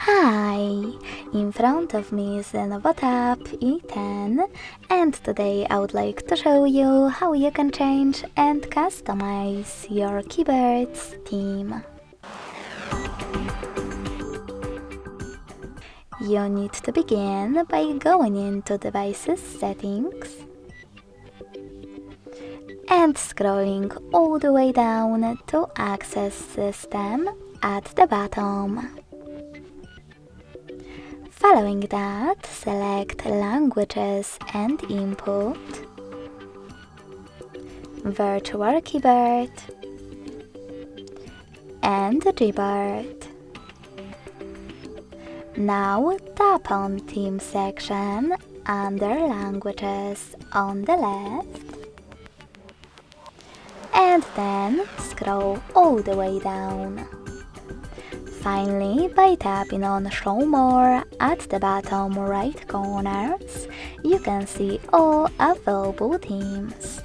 Hi! In front of me is Lenovo Tab E10 and today I would like to show you how you can change and customize your keyboard's theme. You need to begin by going into Devices Settings and scrolling all the way down to Access System at the bottom. Following that, select Languages and Input, Virtual Keyboard, and Gboard. Now tap on Theme section under Languages on the left, and then scroll all the way down. Finally, by tapping on Show More at the bottom right corners, you can see all available themes.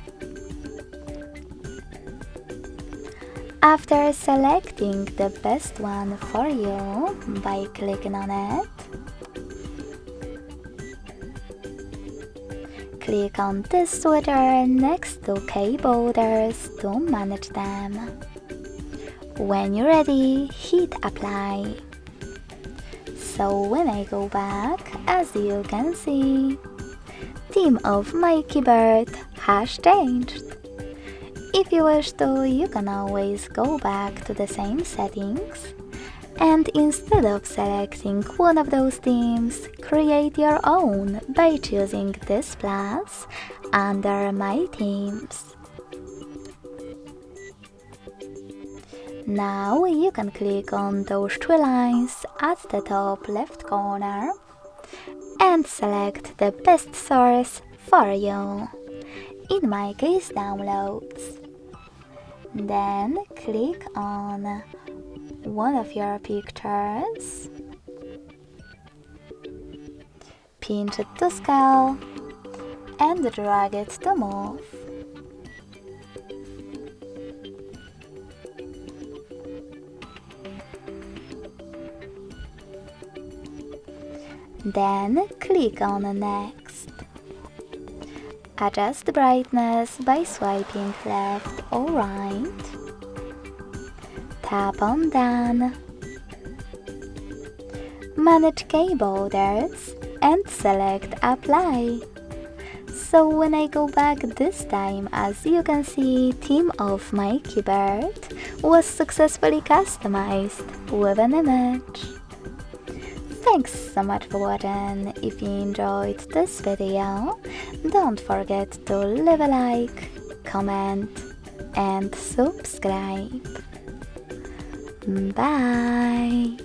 After selecting the best one for you by clicking on it, click on this switcher next to keyboarders to manage them. When you're ready, hit Apply. So when I go back, as you can see, theme of my keyboard has changed. If you wish to, you can always go back to the same settings and instead of selecting one of those themes, create your own by choosing this plus under My Themes. Now you can click on those three lines at the top left corner and select the best source for you, in my case Downloads. Then click on one of your pictures, pinch it to scale and drag it to move. Then click on Next. Adjust the brightness by swiping left or right. Tap on Done. Manage keyboarders and select Apply. So when I go back this time, as you can see, theme of my keyboard was successfully customized with an image. Thanks so much for watching. If you enjoyed this video, don't forget to leave a like, comment and subscribe. Bye!